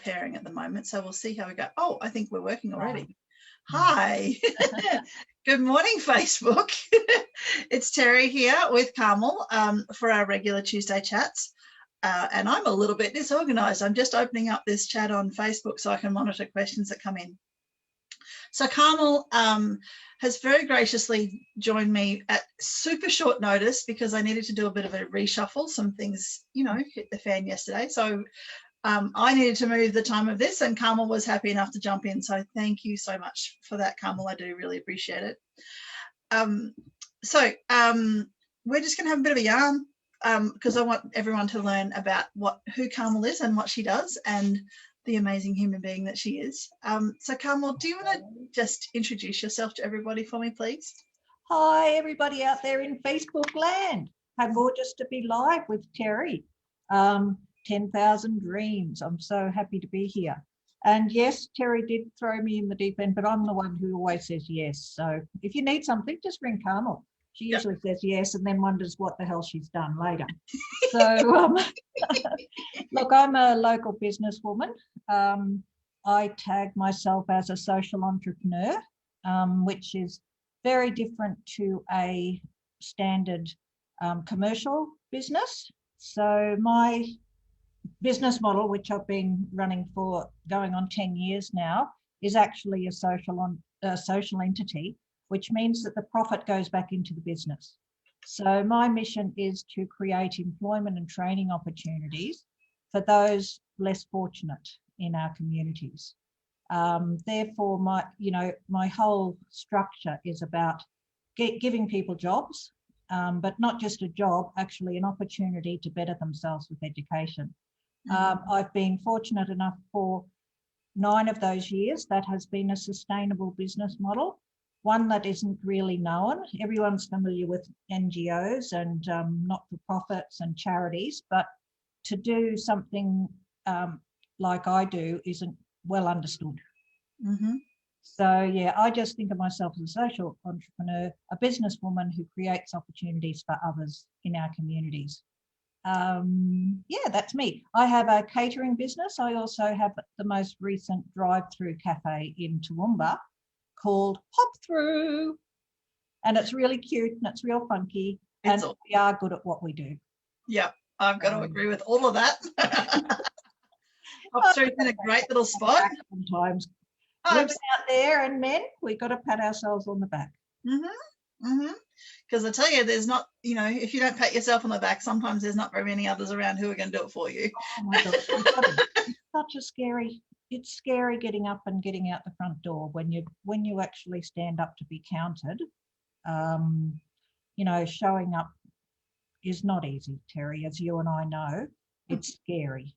preparing at the moment, so we'll see how we go. Oh, I think we're working already. Hi. Good morning, Facebook. It's Terry here with Carmel for our regular Tuesday chats. And I'm a little bit disorganized. I'm just opening up this chat on Facebook so I can monitor questions that come in. So Carmel has very graciously joined me at super short notice because I needed to do a bit of a reshuffle. Some things, you know, hit the fan yesterday. So I needed to move the time of this, and Carmel was happy enough to jump in. So thank you so much for that, Carmel. I do really appreciate it. We're just going to have a bit of a yarn because I want everyone to learn about who Carmel is and what she does and the amazing human being that she is. So Carmel, do you want to just introduce yourself to everybody for me, please? Hi, everybody out there in Facebook land. How gorgeous to be live with Terry. 10,000 dreams. I'm so happy to be here. And yes, Terry did throw me in the deep end, but I'm the one who always says yes. So if you need something, just ring Carmel. She usually says yes and then wonders what the hell she's done later. So look, I'm a local businesswoman. I tag myself as a social entrepreneur, which is very different to a standard commercial business. So my business model, which I've been running for going on 10 years now, is actually a social entity, which means that the profit goes back into the business. So my mission is to create employment and training opportunities for those less fortunate in our communities. Therefore, my whole structure is about giving people jobs, but not just a job, actually an opportunity to better themselves with education. I've been fortunate enough for 9 of those years that has been a sustainable business model, one that isn't really known. Everyone's familiar with NGOs and not-for-profits and charities, but to do something like I do isn't well understood. Mm-hmm. So yeah, I just think of myself as a social entrepreneur, a businesswoman who creates opportunities for others in our communities. Yeah, that's me. I have a catering business. I also have the most recent drive-through cafe in Toowoomba called Hop Through, and it's really cute and it's real funky, and we are good at what we do. Yeah, I've got to agree with all of that. Hop Through's in a great little spot. Sometimes women out there and men, we've got to pat ourselves on the back. Mm-hmm. Mm-hmm. Because I tell you, there's not, you know, if you don't pat yourself on the back, sometimes there's not very many others around who are going to do it for you. Oh my God, it's such a scary. It's scary getting up and getting out the front door when you actually stand up to be counted. You know, showing up is not easy, Terry, as you and I know. It's scary.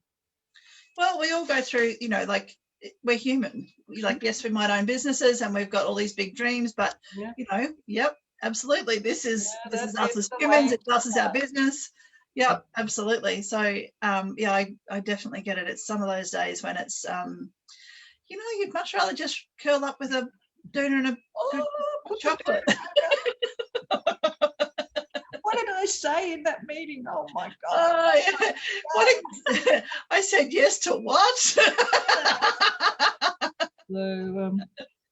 Well, we all go through, you know, like we're human. Like, yes, we might own businesses and we've got all these big dreams, but you know, yep. Absolutely. This is us as humans. It's us as our business. Yeah, absolutely. So, yeah, I definitely get it. It's some of those days when it's, you know, you'd much rather just curl up with a doner and a chocolate. What did I say in that meeting? Oh, my God. Yeah. I said yes to what? So,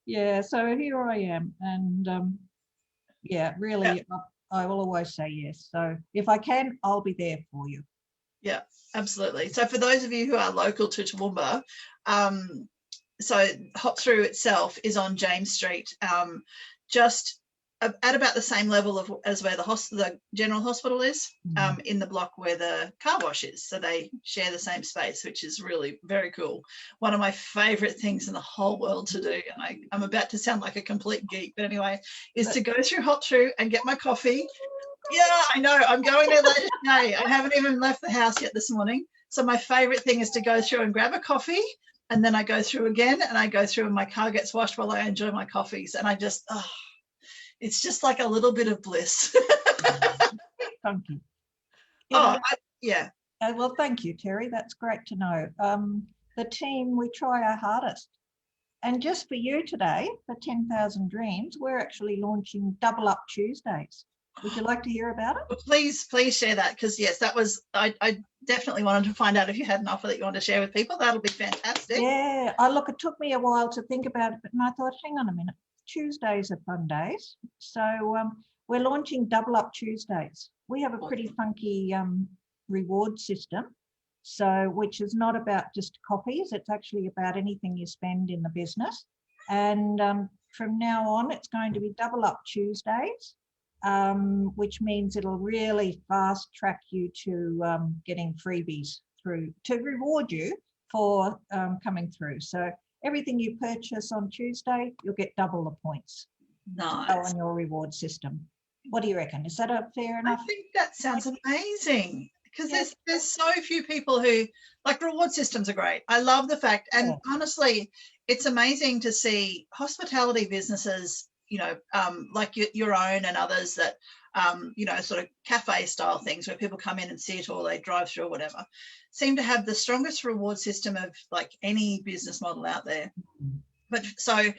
yeah, so here I am. And, yeah, really, I will always say yes. So if I can, I'll be there for you. Yeah, absolutely. So for those of you who are local to Toowoomba, so Hop Through itself is on James Street, just at about the same level as where the general hospital is, in the block where the car wash is. So they share the same space, which is really very cool. One of my favourite things in the whole world to do, and I'm about to sound like a complete geek, but anyway, is to go through Hop Through and get my coffee. Yeah, I know. I'm going there later today. I haven't even left the house yet this morning. So my favourite thing is to go through and grab a coffee, and then I go through again, and I go through and my car gets washed while I enjoy my coffees. And I just, it's just like a little bit of bliss. Funky. Yeah. Well, thank you, Terry. That's great to know. The team, we try our hardest. And just for you today, for 10,000 Dreams, we're actually launching Double Up Tuesdays. Would you like to hear about it? Please share that, because yes, that was I definitely wanted to find out if you had an offer that you want to share with people. That'll be fantastic. Yeah, look, it took me a while to think about it, but I thought, hang on a minute, Tuesdays are fun days. So we're launching Double Up Tuesdays. We have a pretty funky reward system, so which is not about just coffees, it's actually about anything you spend in the business. And from now on, it's going to be Double Up Tuesdays, which means it'll really fast track you to getting freebies through to reward you for coming through. So everything you purchase on Tuesday, you'll get double the points. Nice. On your reward system. What do you reckon? Is that a fair enough? I think that sounds amazing, because there's so few people who like reward systems are great. I love the fact, and honestly, it's amazing to see hospitality businesses, you know, like your own and others that, you know, sort of cafe style things where people come in and sit or they drive through or whatever, seem to have the strongest reward system of like any business model out there. But so,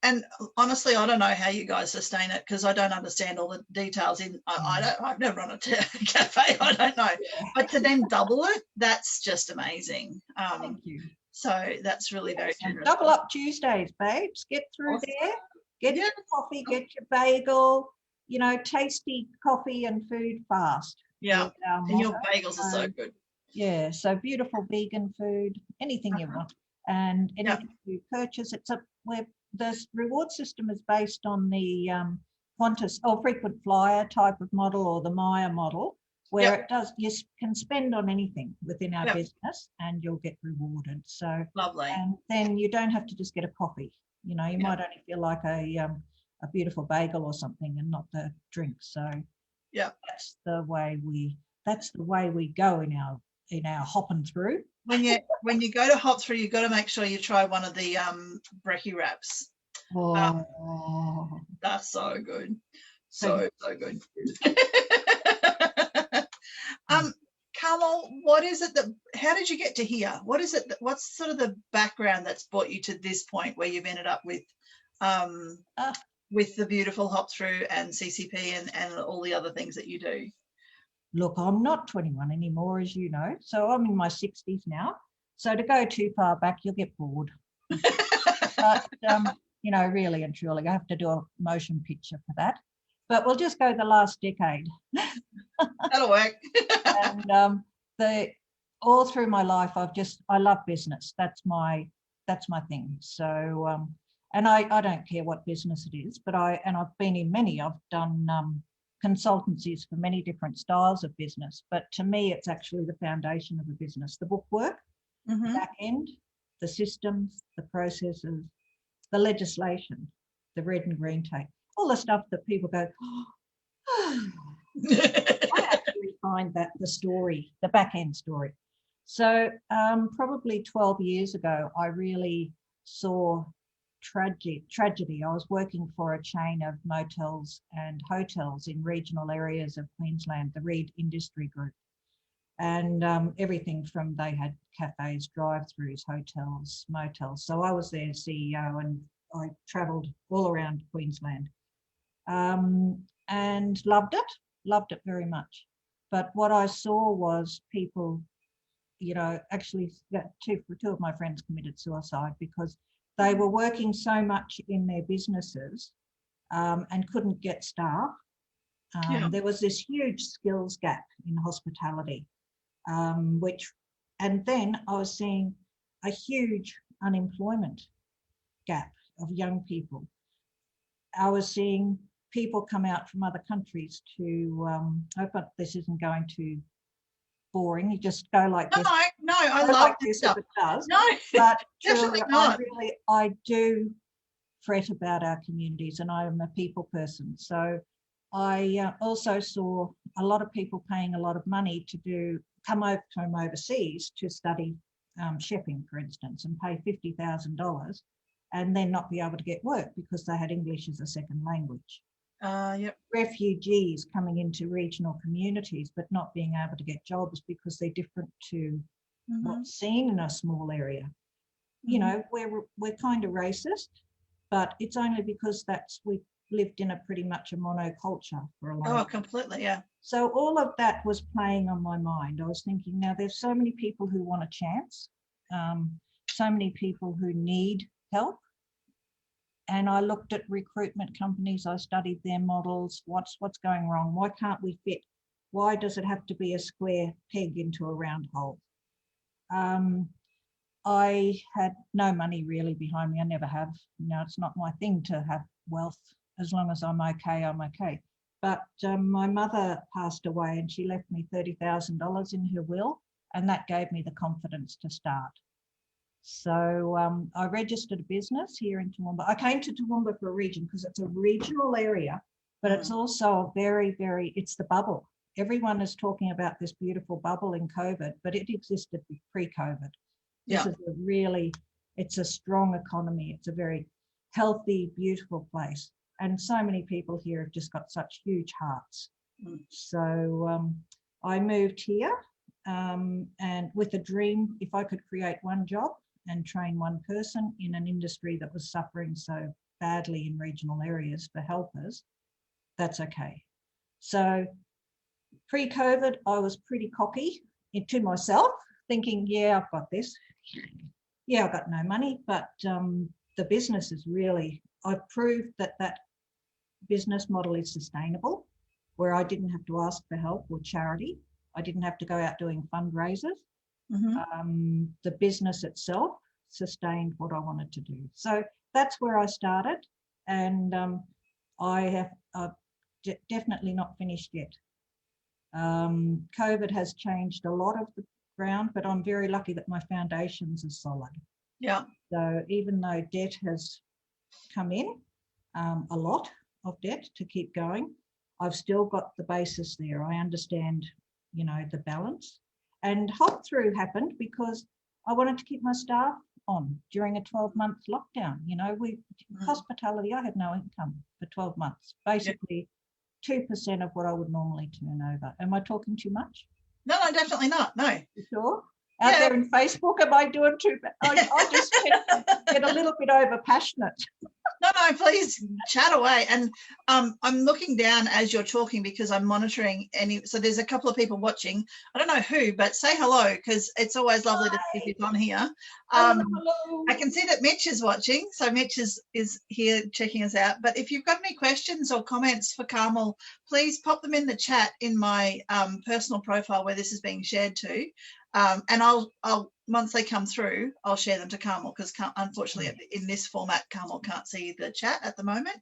and honestly, I don't know how you guys sustain it, because I don't understand all the details in, I've never run a cafe, I don't know. But to then double it, that's just amazing. Thank you. So that's really very generous. Double Up Tuesdays, babes. Get through there. Get your coffee, get your bagel, you know, tasty coffee and food fast. Yeah, and your bagels are so good. Yeah, so beautiful vegan food, anything you want. And anything you purchase, the reward system is based on the Qantas or frequent flyer type of model, or the Maya model, where it does, you can spend on anything within our business and you'll get rewarded. So lovely. And then you don't have to just get a coffee. You know, you might only feel like a beautiful bagel or something and not the drink. So that's the way we go in our hopping through. When you go to hop through, you've got to make sure you try one of the brekkie wraps. That's so good. So good. Carmel, what is it how did you get to here? What's sort of the background that's brought you to this point where you've ended up with the beautiful hop through and CCP and all the other things that you do? Look, I'm not 21 anymore, as you know, so I'm in my 60s now. So to go too far back, you'll get bored. But, you know, really and truly, I have to do a motion picture for that. But we'll just go the last decade. That'll work. And all through my life, I love business. That's my thing. So, and I don't care what business it is, but I've been in many. I've done consultancies for many different styles of business, but to me, it's actually the foundation of a business: the bookwork, the back end, the systems, the processes, the legislation, the red and green tape, all the stuff that people go, oh. I actually find that the back end story. So probably 12 years ago, I really saw tragedy. I was working for a chain of motels and hotels in regional areas of Queensland, the Reed Industry Group. And everything from, they had cafes, drive-throughs, hotels, motels. So I was their CEO and I travelled all around Queensland and loved it very much. But what I saw was people, you know, actually two of my friends committed suicide because they were working so much in their businesses and couldn't get staff. There was this huge skills gap in hospitality, and then I was seeing a huge unemployment gap of young people. I was seeing people come out from other countries to, I hope this isn't going too boring. You just go like this. No, I love this stuff. It does. No, but definitely not. I do fret about our communities, and I am a people person. So I also saw a lot of people paying a lot of money to come over from overseas to study chefing, for instance, and pay $50,000 and then not be able to get work because they had English as a second language. Refugees coming into regional communities but not being able to get jobs because they're different to what's seen in a small area. You know, we're kind of racist, but it's only because we lived in a pretty much a monoculture for a long time. Oh, completely, yeah. So all of that was playing on my mind. I was thinking, now there's so many people who want a chance, so many people who need help. And I looked at recruitment companies, I studied their models, what's going wrong? Why can't we fit? Why does it have to be a square peg into a round hole? I had no money really behind me. I never have. You know, it's not my thing to have wealth. As long as I'm okay, I'm okay. But my mother passed away and she left me $30,000 in her will, and that gave me the confidence to start. So I registered a business here in Toowoomba. I came to Toowoomba for a region because it's a regional area, but it's also a very, it's the bubble. Everyone is talking about this beautiful bubble in COVID, but it existed pre-COVID. This is it's a strong economy. It's a very healthy, beautiful place. And so many people here have just got such huge hearts. So I moved here and with a dream, if I could create one job and train one person in an industry that was suffering so badly in regional areas for helpers, that's okay. So pre-COVID, I was pretty cocky to myself, thinking, yeah, I've got this. Yeah, I've got no money, but the business is really, I've proved that business model is sustainable, where I didn't have to ask for help or charity. I didn't have to go out doing fundraisers. The business itself sustained what I wanted to do. So that's where I started, and I've definitely not finished yet. COVID has changed a lot of the ground, but I'm very lucky that my foundations are solid. Yeah. So even though debt has come in, a lot of debt to keep going, I've still got the basis there. I understand, you know, the balance. And hop through happened because I wanted to keep my staff on during a 12-month lockdown. You know, hospitality, I had no income for 12 months, basically 2% of what I would normally turn over. Am I talking too much? No, definitely not. No. You sure? Out there in Facebook, am I doing too bad? I just get a little bit over passionate. No, please chat away. And I'm looking down as you're talking because I'm monitoring so there's a couple of people watching. I don't know who, but say hello because it's always lovely to see who's on here. Hello. I can see that Mitch is watching. So Mitch is here checking us out. But if you've got any questions or comments for Carmel, please pop them in the chat in my personal profile where this is being shared to. And I'll once they come through, I'll share them to Carmel because unfortunately in this format, Carmel can't see the chat at the moment.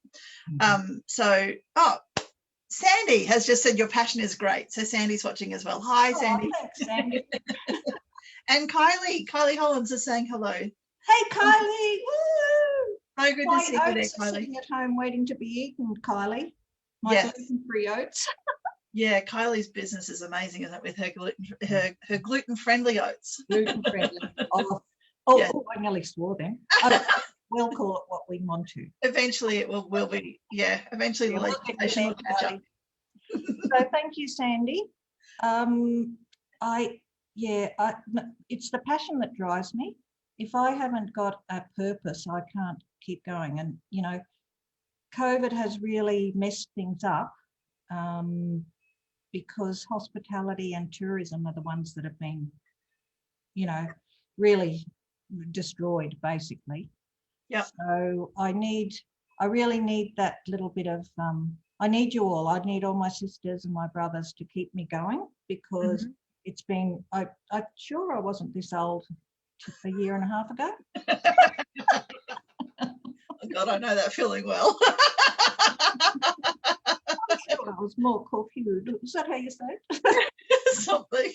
Sandy has just said your passion is great. So Sandy's watching as well. Hi, Sandy. Thanks, Sandy. And Kylie Hollins is saying hello. Hey, Kylie. Woo! So good to see you there, Kylie. Sitting at home waiting to be eaten, Kylie. My gluten-free oats. Yeah, Kylie's business is amazing, isn't it? With her gluten-friendly oats. Gluten-friendly. I nearly swore then. We'll call it what we want to. Eventually it will be. Yeah, eventually the legislation will catch up. So thank you, Sandy. It's the passion that drives me. If I haven't got a purpose, I can't keep going. And, you know, COVID has really messed things up. Because hospitality and tourism are the ones that have been, you know, really destroyed, basically. Yeah. So I really need that little bit of, I need you all. I need all my sisters and my brothers to keep me going because it's been, I'm sure I wasn't this old a year and a half ago. Oh God, I know that feeling well. I was more confused. Is that how you say it? Something.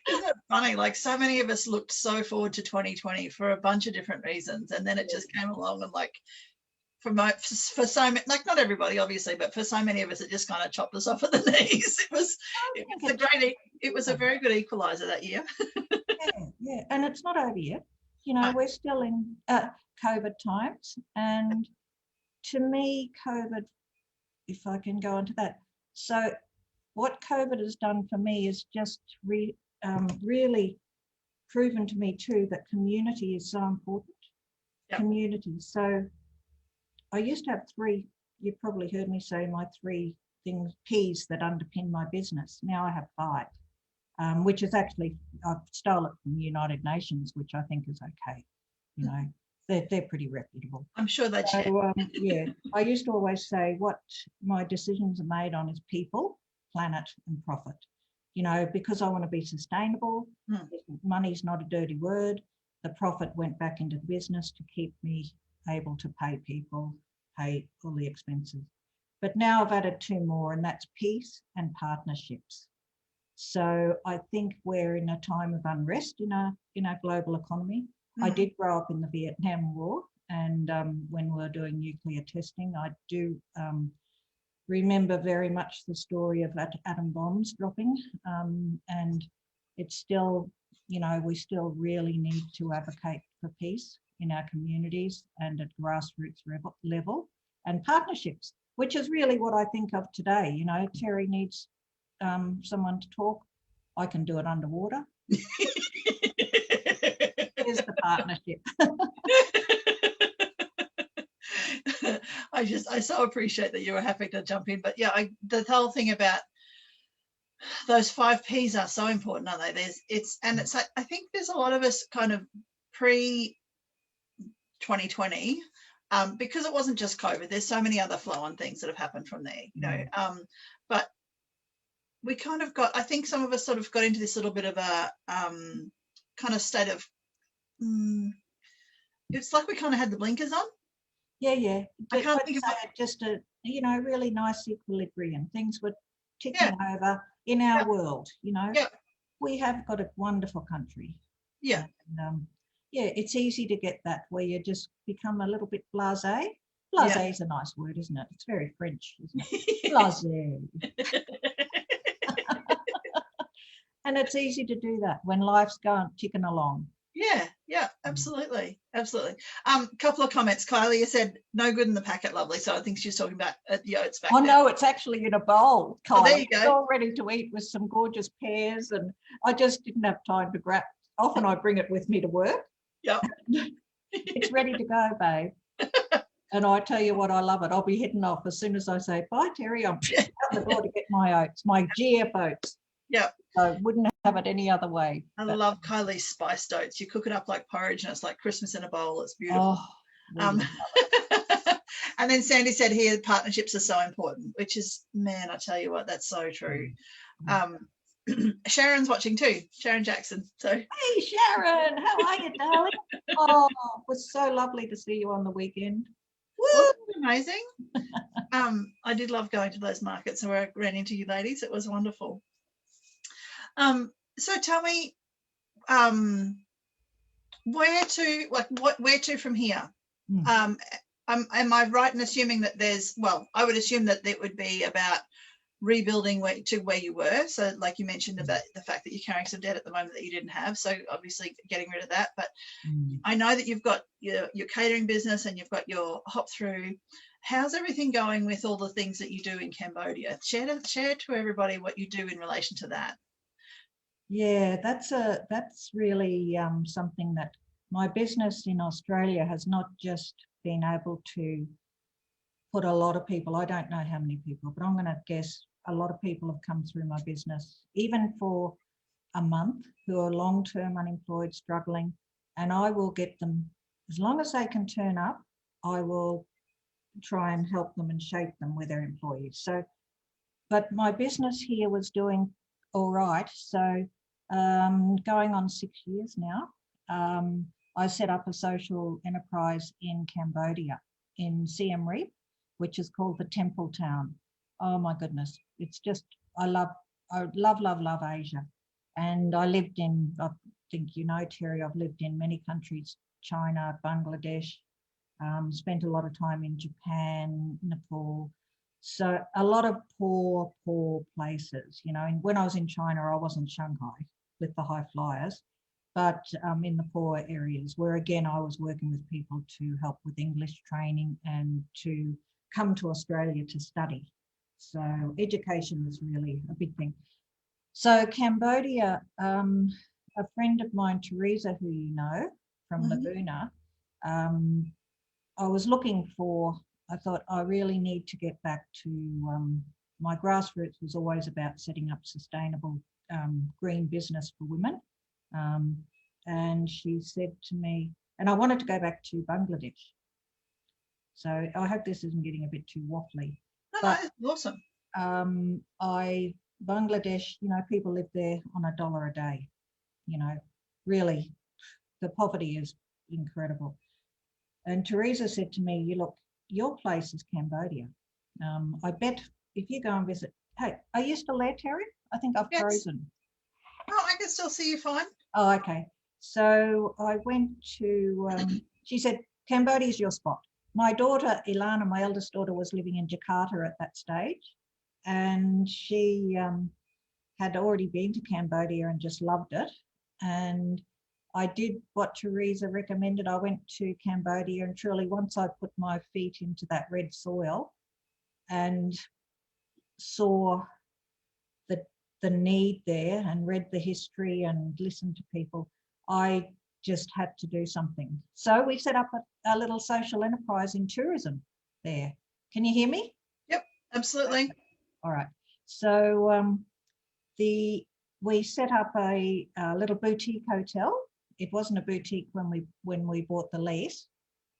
Isn't it funny? Like so many of us looked so forward to 2020 for a bunch of different reasons, and then it just came along and like for so many, like not everybody obviously, but for so many of us, it just kind of chopped us off at the knees. It was a very good equalizer that year. yeah, and it's not over yet. You know, we're still in COVID times, and to me, COVID, if I can go into that. So what COVID has done for me is just really proven to me too that community is so important. Yep. Community. So I used to have 3 you've probably heard me say my 3 P's that underpin my business. Now I have 5, which is actually, I've stole it from the United Nations, which I think is okay. You know, they're pretty reputable. I'm sure they'd share. So, yeah, I used to always say what my decisions are made on is people, planet and profit. You know, because I want to be sustainable, money's not a dirty word. The profit went back into the business to keep me able to pay people, pay all the expenses. But now I've added 2 more, and that's peace and partnerships. So I think we're in a time of unrest in our global economy. I did grow up in the Vietnam War, and when we were doing nuclear testing, I do remember very much the story of atom bombs dropping, and it's still, you know, we still really need to advocate for peace in our communities and at grassroots level, and partnerships, which is really what I think of today. You know, Terry needs someone to talk. I can do it underwater. Here's the partnership. I so appreciate that you were happy to jump in. But yeah, the whole thing about those 5 P's are so important, aren't they? It's like, I think there's a lot of us kind of pre 2020, because it wasn't just COVID. There's so many other flow-on things that have happened from there, you know. But we kind of I think some of us sort of got into this little bit of a kind of state of, it's like we kind of had the blinkers on. Yeah. I can't think of just a, you know, really nice equilibrium. Things were ticking over in our world, you know. We have got a wonderful country. Yeah. And, yeah, it's easy to get that where you just become a little bit blasé. Blasé is a nice word, isn't it? It's very French, isn't it? Blasé. And it's easy to do that when life's ticking along. Yeah, absolutely. Couple of comments. Kylie, you said no good in the packet, lovely. So I think she's talking about the oats back there. No, it's actually in a bowl, Kylie. Oh, there you go. It's all ready to eat with some gorgeous pears, and I just didn't have time to grab. Often I bring it with me to work. Yep. It's ready to go, babe. And I tell you what, I love it. I'll be heading off as soon as I say, bye, Terry. I'm out the door to get my oats, my GF oats. Yep. So wouldn't have it any other way. I love Kylie's spiced oats. You cook it up like porridge and it's like Christmas in a bowl. It's beautiful. And then Sandy said here, partnerships are so important, which is, man, I tell you what, that's so true. Sharon's watching too, Sharon Jackson. So hey, Sharon, how are you, darling? Oh, it was so lovely to see you on the weekend. Wasn't it amazing? I did love going to those markets where I ran into you ladies. It was wonderful. So tell me, where to from here? Am I right in assuming that I would assume that it would be about rebuilding to where you were. So like you mentioned about the fact that you're carrying some debt at the moment that you didn't have. So obviously getting rid of that. But I know that you've got your catering business and you've got your hop through. How's everything going with all the things that you do in Cambodia? Share to everybody what you do in relation to that. Yeah, that's really something that my business in Australia has not just been able to put a lot of people, I don't know how many people, but I'm going to guess a lot of people have come through my business, even for a month, who are long-term unemployed, struggling, and I will get them, as long as they can turn up, I will try and help them and shape them with their employees. So, but my business here was doing all right. So going on 6 years now, I set up a social enterprise in Cambodia, in Siem Reap, which is called the Temple Town. Oh my goodness, it's just, I love Asia. And I lived in, I think you know, Terry, I've lived in many countries, China, Bangladesh, spent a lot of time in Japan, Nepal. So a lot of poor places, you know. And when I was in China, I was in Shanghai with the high flyers, but in the poor areas where, again, I was working with people to help with English training and to come to Australia to study. So education was really a big thing. So Cambodia, a friend of mine, Teresa, who you know from Laguna, I was looking for I thought I really need to get back to my grassroots was always about setting up sustainable green business for women. And she said to me, and I wanted to go back to Bangladesh. So I hope this isn't getting a bit too waffly. No, awesome. Bangladesh, people live there on $1 a day. Really, the poverty is incredible. And Teresa said to me, look, your place is Cambodia. I bet if you go and visit, hey, are you still there, Terry? I think I've frozen. Oh, I can still see you fine. Oh, okay. So I went to, she said, Cambodia is your spot. My daughter, Ilana, my eldest daughter, was living in Jakarta at that stage. And she had already been to Cambodia and just loved it. And I did what Teresa recommended. I went to Cambodia, and truly once I put my feet into that red soil and saw the need there and read the history and listened to people, I just had to do something. So we set up a little social enterprise in tourism there. Can you hear me? Yep, absolutely. All right. So we set up a little boutique hotel. It wasn't a boutique when we bought the lease.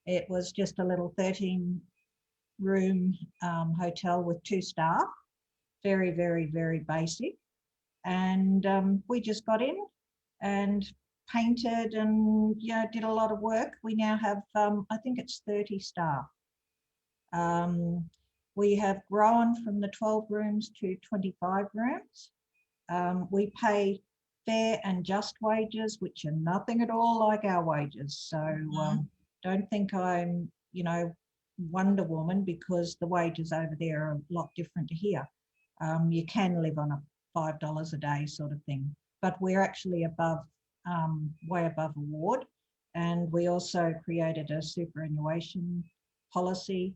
It was just a little 13-room hotel with 2 staff. Very, very, very basic. And we just got in and painted and did a lot of work. We now have, I think it's 30 staff. We have grown from the 12 rooms to 25 rooms. We pay fair and just wages, which are nothing at all like our wages. So don't think I'm, Wonder Woman, because the wages over there are a lot different to here. You can live on a $5 a day sort of thing, but we're actually above, way above award. And we also created a superannuation policy.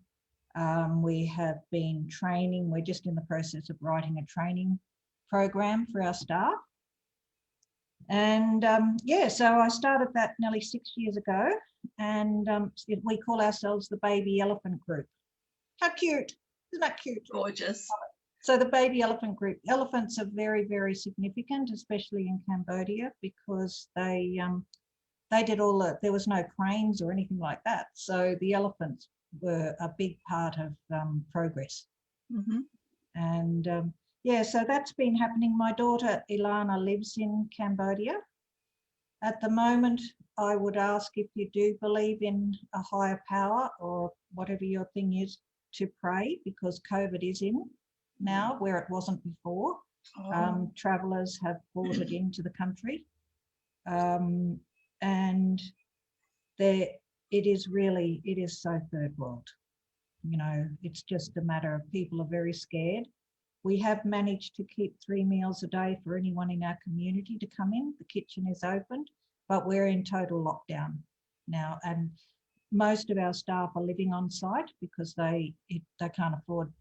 We have been training. We're just in the process of writing a training program for our staff. And so I started that nearly 6 years ago, and we call ourselves the Baby Elephant Group. How cute. Isn't that cute? Gorgeous. So the Baby Elephant Group, elephants are very, very significant, especially in Cambodia, because they did there was no cranes or anything like that. So the elephants were a big part of progress. Mm-hmm. And so that's been happening. My daughter Ilana lives in Cambodia. At the moment, I would ask, if you do believe in a higher power or whatever your thing is, to pray, because COVID is in now where it wasn't before. Travellers have brought it into the country. And it is so third world. It's just a matter of people are very scared. We have managed to keep 3 meals a day for anyone in our community to come in. The kitchen is opened, but we're in total lockdown now. And most of our staff are living on site because they can't afford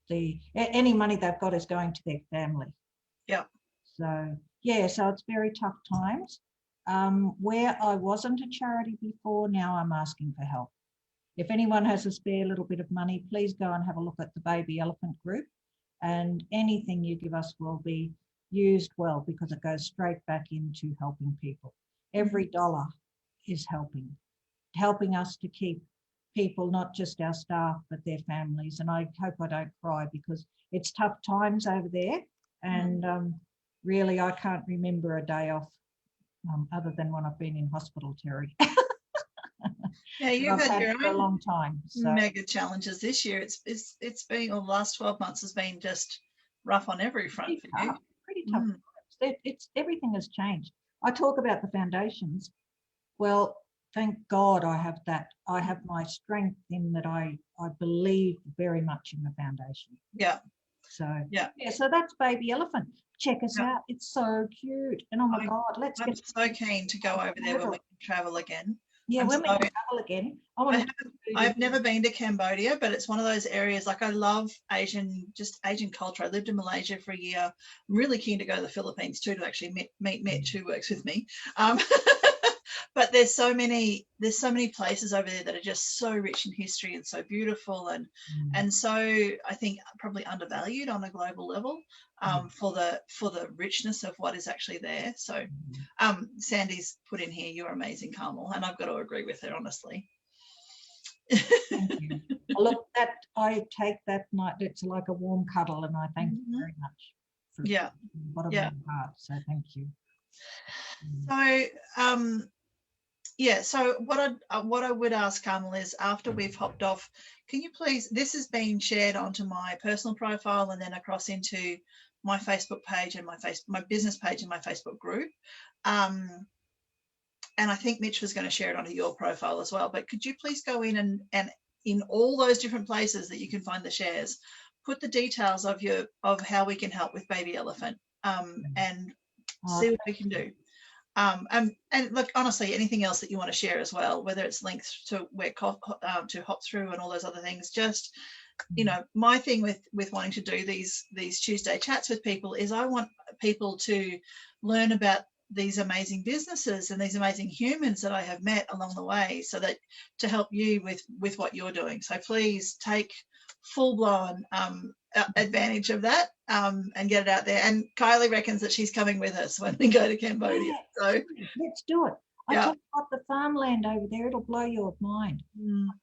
any money they've got is going to their family. Yeah. So it's very tough times. Where I wasn't a charity before, now I'm asking for help. If anyone has a spare little bit of money, please go and have a look at the Baby Elephant Group, and anything you give us will be used well, because it goes straight back into helping people. Every dollar is helping us to keep people, not just our staff, but their families. And I hope I don't cry, because it's tough times over there. And really, I can't remember a day off other than when I've been in hospital, Terry. Yeah, you've had your for a long time. So. Mega challenges this year. It's been, or the last 12 months has been just rough on every front for you. Pretty tough. Everything has changed. I talk about the foundations. Well, thank God I have that. I have my strength in that. I believe very much in the foundation. Yeah. So so that's Baby Elephant. Check us out. It's so cute. And oh my God, I'm so keen to go over there when we can travel again. Yeah, when we can travel again. I've never been to Cambodia, but it's one of those areas, like I love Asian culture. I lived in Malaysia for a year. I'm really keen to go to the Philippines too, to actually meet Mitch, who works with me. but there's so many places over there that are just so rich in history and so beautiful, and so I think probably undervalued on a global level, for the richness of what is actually there. So Sandy's put in here, you're amazing, Carmel, and I've got to agree with her, honestly. Thank you. Look, that I take that night. It's like a warm cuddle, and I thank you very much for Yeah. bottom of my heart. So thank you. So yeah, so what I would ask Carmel is, after we've hopped off, can you please, this has been shared onto my personal profile and then across into my Facebook page and my business page and my Facebook group, and I think Mitch was going to share it onto your profile as well, but could you please go in and in all those different places that you can find the shares, put the details of how we can help with Baby Elephant, and see what we can do. And look, honestly, anything else that you want to share as well, whether it's links to where to hop through and all those other things, just, you know, my thing with wanting to do these Tuesday chats with people is I want people to learn about these amazing businesses and these amazing humans that I have met along the way, so that to help you with what you're doing. So please take full-blown advantage of that, and get it out there. And Kylie reckons that she's coming with us when we go to Cambodia. Yeah, so let's do it. I tell you what, the farmland over there, it'll blow your mind.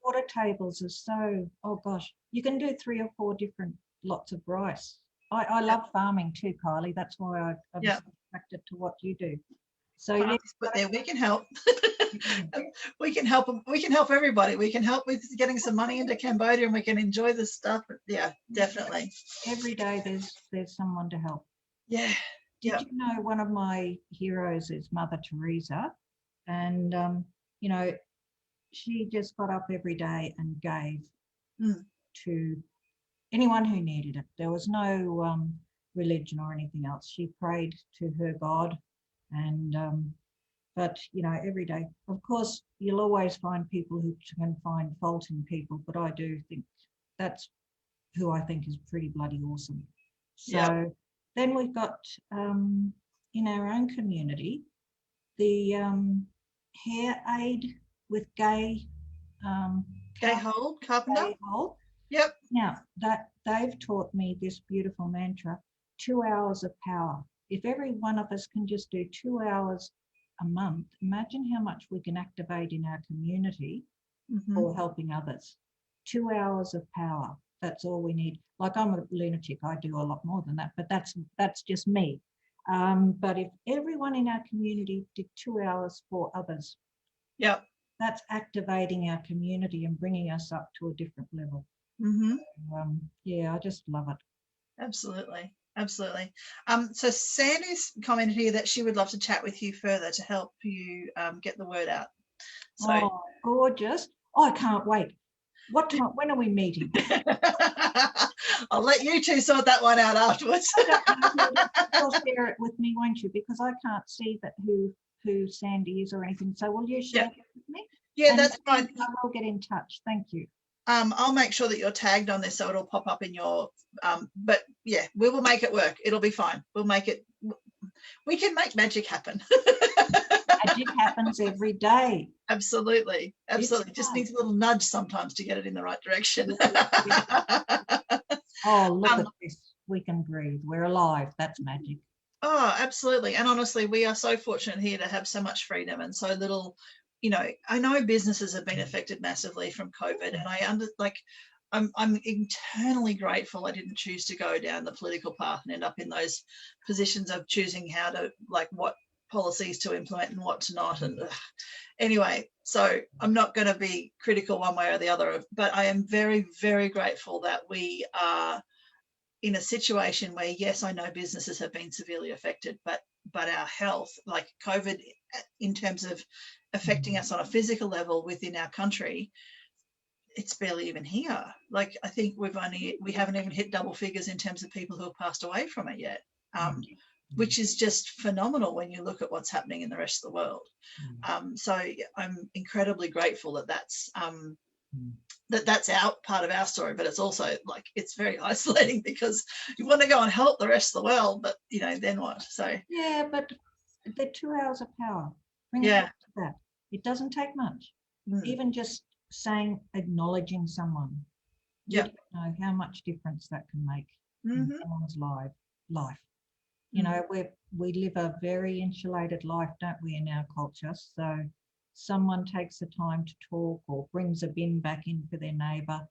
Water tables are so, oh gosh, you can do 3 or 4 different lots of rice. I love farming too, Kylie. That's why I'm so attracted to what you do. So yeah, but there we can help. we can help them. We can help everybody. We can help with getting some money into Cambodia, and we can enjoy this stuff. Yeah, definitely. Every day there's someone to help. Yeah. Did you know one of my heroes is Mother Teresa? And you know, she just got up every day and gave to anyone who needed it. There was no religion or anything else. She prayed to her God, and but you know, every day. Of course, you'll always find people who can find fault in people, but I do think that's who I think is pretty bloody awesome. So then we've got in our own community the hair aid with Gay Carpenter. Gay Hold. Yep. Now that they've taught me this beautiful mantra, 2 hours of power. If every one of us can just do 2 hours a month, imagine how much we can activate in our community for helping others. 2 hours of power. That's all we need. Like, I'm a lunatic. I do a lot more than that, but that's just me. But if everyone in our community did 2 hours for others, that's activating our community and bringing us up to a different level. Yeah, I just love it. Absolutely. Absolutely. So Sandy's commented here that she would love to chat with you further to help you get the word out. So gorgeous. Oh, I can't wait. What time? When are we meeting? I'll let you two sort that one out afterwards. You'll share it with me, won't you? Because I can't see that who Sandy is or anything. So will you share it with me? Yeah, that's fine. I will get in touch. Thank you. I'll make sure that you're tagged on this so it'll pop up in your but yeah, we will make it work. It'll be fine. We'll make it. We can make magic happen. Magic happens every day. Absolutely. Just needs a little nudge sometimes to get it in the right direction. Oh, look at this. We can breathe. We're alive. That's magic. Oh, absolutely. And honestly, we are so fortunate here to have so much freedom and so little, you know, I know businesses have been affected massively from COVID, and I'm internally grateful I didn't choose to go down the political path and end up in those positions of choosing how to, like, what policies to implement and what to not. And anyway, so I'm not going to be critical one way or the other, but I am very, very grateful that we are in a situation where, yes, I know businesses have been severely affected, but our health, like COVID, in terms of affecting us on a physical level within our country, it's barely even here. Like, I think we haven't even hit double figures in terms of people who have passed away from it yet, which is just phenomenal when you look at what's happening in the rest of the world. So I'm incredibly grateful that that's our part of our story, but it's also like, it's very isolating because you want to go and help the rest of the world, but you know, then what? So yeah, but the 2 hours of power. Bring it back to that. It doesn't take much. Even just saying, acknowledging someone. Yeah. You don't know how much difference that can make in someone's life. You know, we live a very insulated life, don't we, in our culture? So someone takes the time to talk or brings a bin back in for their neighbour.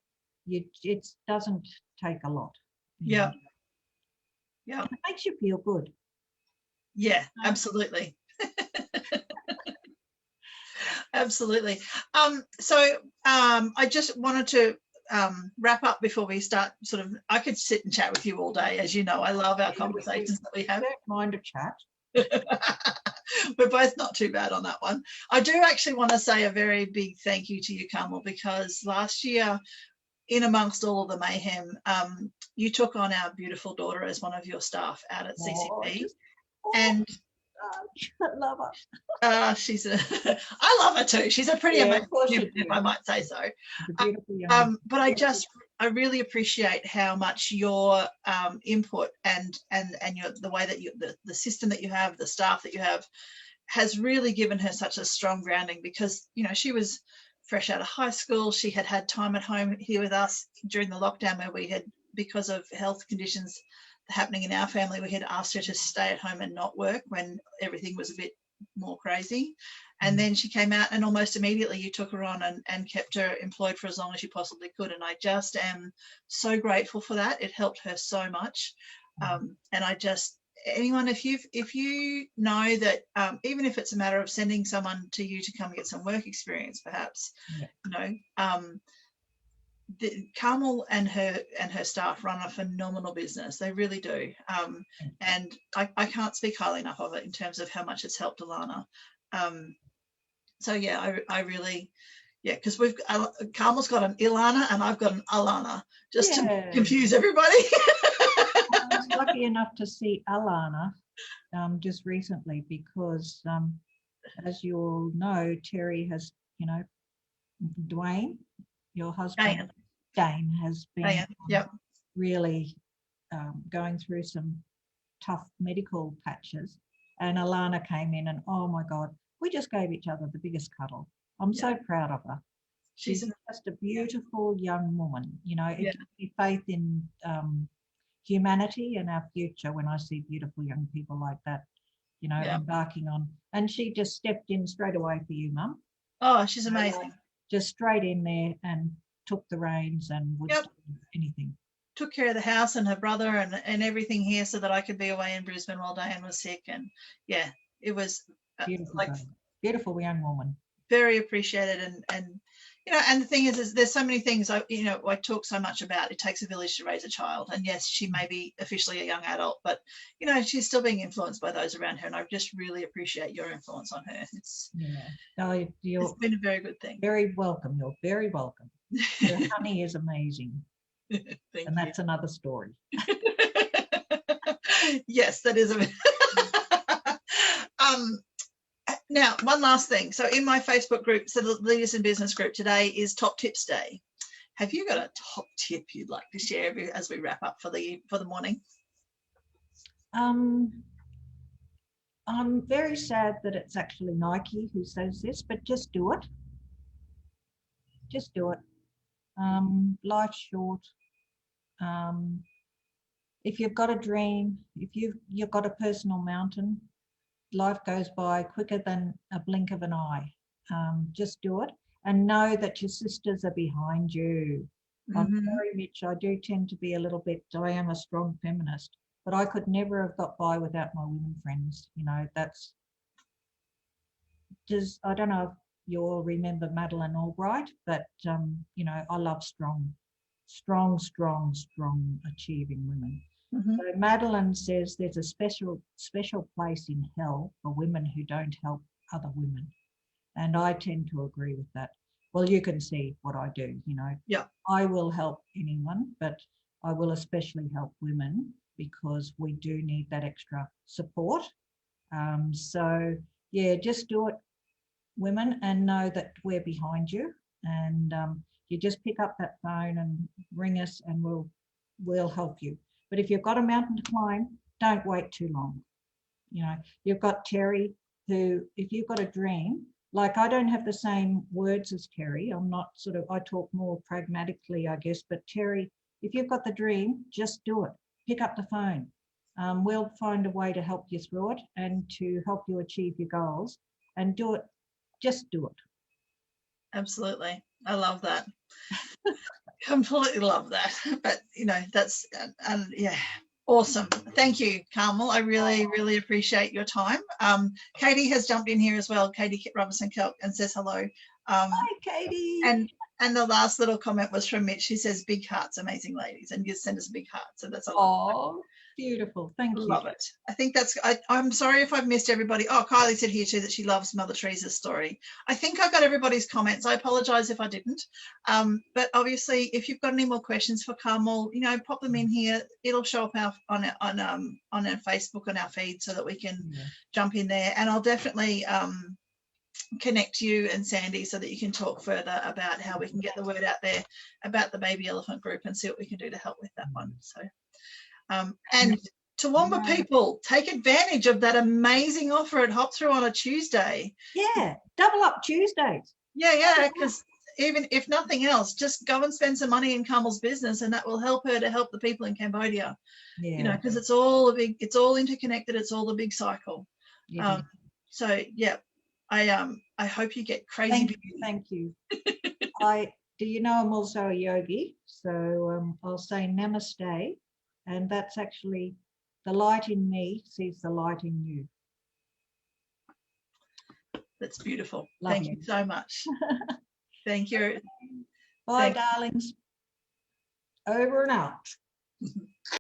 It doesn't take a lot. Yeah. know. Yeah. It makes you feel good. Yeah, absolutely. Absolutely. I just wanted to wrap up before we start. I could sit and chat with you all day, as you know. I love our conversations that we have. Don't mind a chat. We're both not too bad on that one. I do actually want to say a very big thank you to you, Carmel, because last year, in amongst all of the mayhem, you took on our beautiful daughter as one of your staff out at CCP. And I love her. I love her too. She's a pretty amazing human, if I might say so. But I really appreciate how much your input and the way that the system that you have, the staff that you have, has really given her such a strong grounding, because she was fresh out of high school. She had time at home here with us during the lockdown, where we had, because of health conditions happening in our family, we had asked her to stay at home and not work when everything was a bit more crazy. And then she came out, and almost immediately you took her on and kept her employed for as long as you possibly could. And I just am so grateful for that. It helped her so much. And anyone, if you know that, even if it's a matter of sending someone to you to come get some work experience, perhaps, Carmel and her staff run a phenomenal business. They really do. And I can't speak highly enough of it in terms of how much it's helped Alana. So yeah, I really, because Carmel's got an Ilana and I've got an Alana, just to confuse everybody. I was lucky enough to see Alana just recently, because as you all know, Terry has, Dwayne, your husband, Dane has been really going through some tough medical patches, and Alana came in, and oh my God, we just gave each other the biggest cuddle. I'm so proud of her. She's just a beautiful young woman. It gives me faith in humanity and our future when I see beautiful young people like that, embarking on. And she just stepped in straight away for you, Mum. Oh, she's amazing. Just straight in there and took the reins and would do anything. Took care of the house and her brother and everything here, so that I could be away in Brisbane while Diane was sick. And it was beautiful young woman. Very appreciated. And and the thing is there's so many things I talk so much about. It takes a village to raise a child, and yes, she may be officially a young adult, but she's still being influenced by those around her, and I just really appreciate your influence on her. It's been a very good thing. Very welcome. You're very welcome. Your honey is amazing. And that's another story. Yes, that is now, one last thing. So in my Facebook group, so the Leaders in Business group, today is Top Tips Day. Have you got a top tip you'd like to share as we wrap up for the morning? I'm very sad that it's actually Nike who says this, but just do it. Just do it. Life's short. If you've got a dream, if you've got a personal mountain, life goes by quicker than a blink of an eye. Just do it, and know that your sisters are behind you. I'm sorry, Mitch, I do tend to be I am a strong feminist, but I could never have got by without my women friends. That's just, I don't know if you all remember Madeleine Albright, but I love strong achieving women. So Madeleine says there's a special place in hell for women who don't help other women, and I tend to agree with that. Well, you can see what I do. I will help anyone, but I will especially help women, because we do need that extra support. So just do it, women, and know that we're behind you, and you just pick up that phone and ring us, and we'll help you. But if you've got a mountain to climb, don't wait too long. You've got Terry, who, if you've got a dream, like I don't have the same words as Terry. I'm not sort of, I talk more pragmatically, I guess, but Terry, if you've got the dream, just do it. Pick up the phone. We'll find a way to help you through it and to help you achieve your goals, and do it. Just do it. Absolutely. I love that. Completely love that. But, you know, that's, yeah, awesome. Thank you, Carmel. I really, really appreciate your time. Katie has jumped in here as well. Katie Robinson-Kelk, and says hello. Hi, Katie. And the last little comment was from Mitch. She says, big hearts, amazing ladies. And you send us a big heart. So that's a lot. Oh, beautiful. Thank you. Love it. I think that's, I'm sorry if I've missed everybody. Oh, Kylie said here too that she loves Mother Teresa's story. I think I got everybody's comments. I apologize if I didn't. But obviously, if you've got any more questions for Carmel, you know, pop them in here. It'll show up on our Facebook, on our feed, so that we can jump in there. And I'll definitely connect you and Sandy so that you can talk further about how we can get the word out there about the Baby Elephant Group and see what we can do to help with that one. So, and Toowoomba people, take advantage of that amazing offer at Hop Through on a Tuesday. Yeah, double up Tuesdays. Yeah, because even if nothing else, just go and spend some money in Carmel's business, and that will help her to help the people in Cambodia. Yeah. You know, because it's all interconnected. It's all a big cycle. Yeah. So yeah, I hope you get crazy. Thank you. Do you know I'm also a yogi? So I'll say namaste, and that's actually the light in me sees the light in you. That's beautiful. Love Thank you so much. Thank you. Bye, darlings. Over and out.